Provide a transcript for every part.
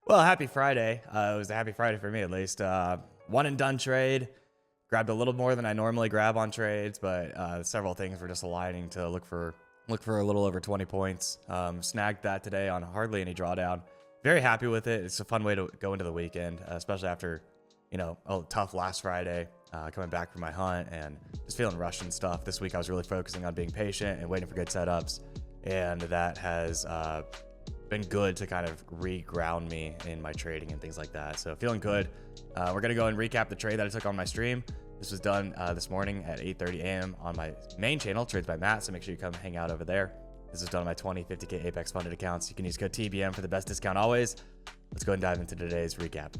Well, happy Friday. It was a happy Friday for me, at least. One and done trade. Grabbed a little more than I normally grab on trades, but several things were just aligning to look for a little over 20 points. Snagged that today on hardly any drawdown. Very happy with it. It's a fun way to go into the weekend, especially after, a tough last Friday, coming back from my hunt and just feeling rushed and stuff. This week I was really focusing on being patient and waiting for good setups, and that has been good to kind of reground me in my trading and things like that. So feeling good. We're going to go and recap the trade that I took on my stream. This was done this morning at 8:30 a.m. on my main channel, Trades by Matt. So make sure you come hang out over there. This is done on my 20, 50K Apex funded accounts. You can use code TBM for the best discount always. Let's go and dive into today's recap.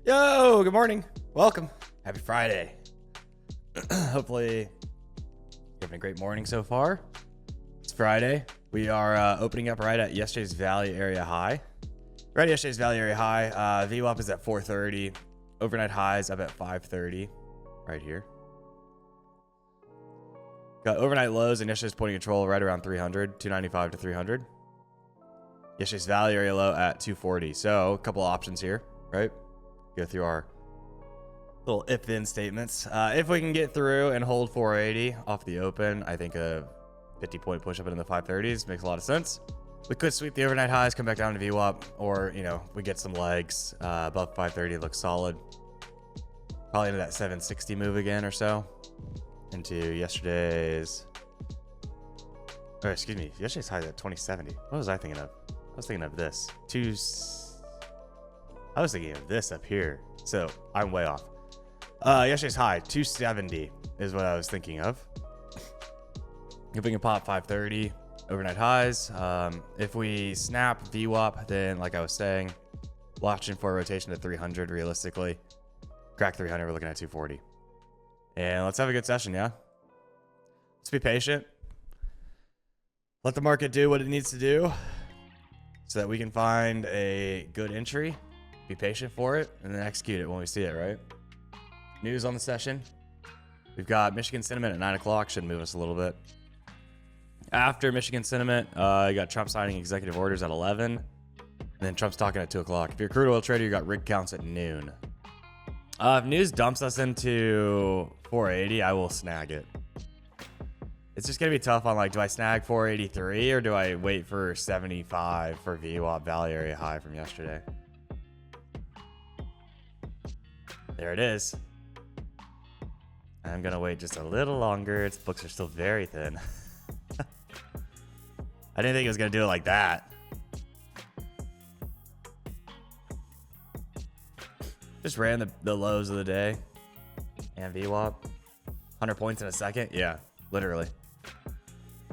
Yo, good morning. Welcome. Happy Friday. Hopefully you're having a great morning so far. It's Friday. We are opening up right at yesterday's value area high. Right at yesterday's value area high. VWAP is at 430. Overnight highs up at 530. Right here. Got overnight lows and yesterday's point of control right around 300. 295 to 300. Yesterday's value area low at 240. So a couple options here, right? Go through our little if-then statements. If we can get through and hold 480 off the open, I think a 50-point push up into the 530s makes a lot of sense. We could sweep the overnight highs, come back down to VWAP, or, we get some legs above 530, looks solid. Probably into that 760 move again or so. Into yesterday's high at 2070. What was I thinking of? I was thinking of this. I was thinking of this up here. So I'm way off. Yesterday's high, 270 is what I was thinking of. If we can pop 530 overnight highs. If we snap VWAP, then like I was saying, watching for a rotation to 300 realistically. Crack 300, we're looking at 240. And let's have a good session, yeah? Let's be patient. Let the market do what it needs to do so that we can find a good entry, be patient for it, and then execute it when we see it, right? News on the session. We've got Michigan sentiment at 9 o'clock. Should move us a little bit. After Michigan sentiment, you got Trump signing executive orders at 11. And then Trump's talking at 2 o'clock. If you're a crude oil trader, you got rig counts at noon. If news dumps us into 480, I will snag it. It's just going to be tough on, do I snag 483 or do I wait for 75 for VWAP value area high from yesterday? There it is. I'm going to wait just a little longer. Its books are still very thin. I didn't think it was going to do it like that. Just ran the lows of the day. And VWAP. 100 points in a second? Yeah, literally.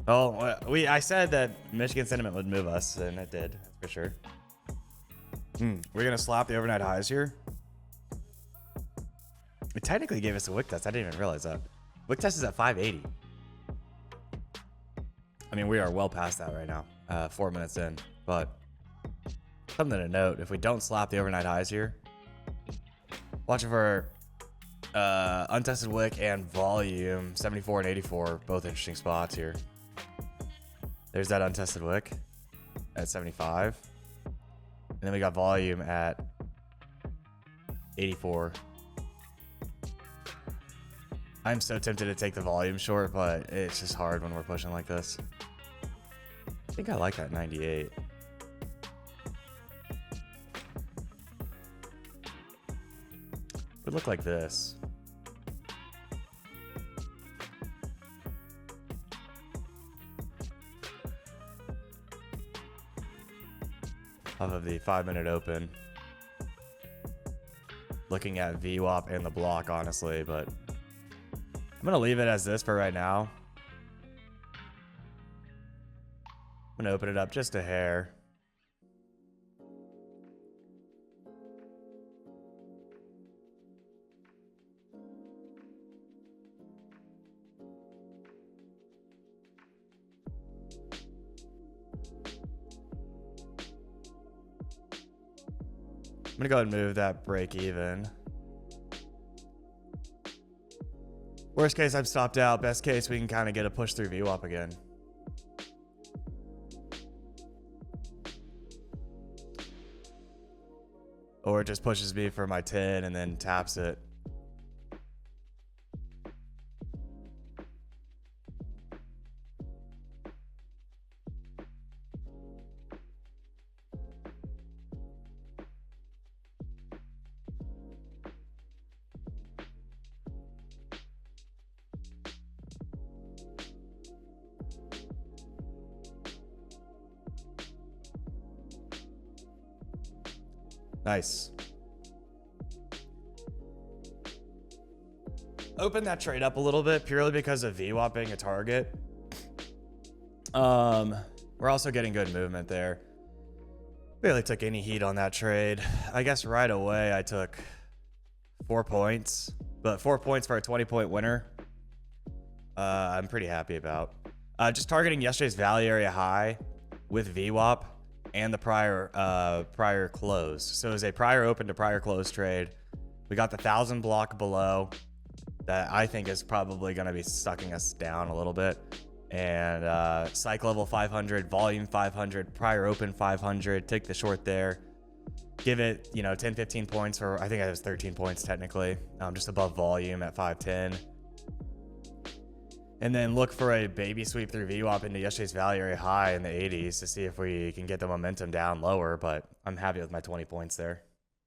Oh, I said that Michigan sentiment would move us, and it did, for sure. We're going to slap the overnight highs here. It technically gave us a wick test. I didn't even realize that. Wick test is at 580. I mean, we are well past that right now. 4 minutes in. But something to note, if we don't slap the overnight highs here, watching for untested wick and volume, 74 and 84, both interesting spots here. There's that untested wick at 75. And then we got volume at 84. I'm so tempted to take the volume short, but it's just hard when we're pushing like this. I think I like that 98. Would look like this. Off of the 5-minute open. Looking at VWAP and the block, honestly, but I'm going to leave it as this for right now. I'm going to open it up just a hair. I'm going to go ahead and move that break even. Worst case, I've stopped out. Best case, we can kind of get a push through VWAP again. or it just pushes me for my 10 and then taps it. Nice. Open that trade up a little bit purely because of VWAP being a target. We're also getting good movement there. Barely took any heat on that trade. I guess right away I took 4 points, but 4 points for a 20-point winner. I'm pretty happy about. Just targeting yesterday's value area high with VWAP and the prior close. So it was a prior open to prior close trade. We got the 1,000 block below that I think is probably going to be sucking us down a little bit. And psych level 500, volume 500, prior open 500. Take the short there. Give it, 10, 15 points, or I think it was 13 points technically, just above volume at 510. And then look for a baby sweep through VWAP into yesterday's value area high in the 80s to see if we can get the momentum down lower. But I'm happy with my 20 points there.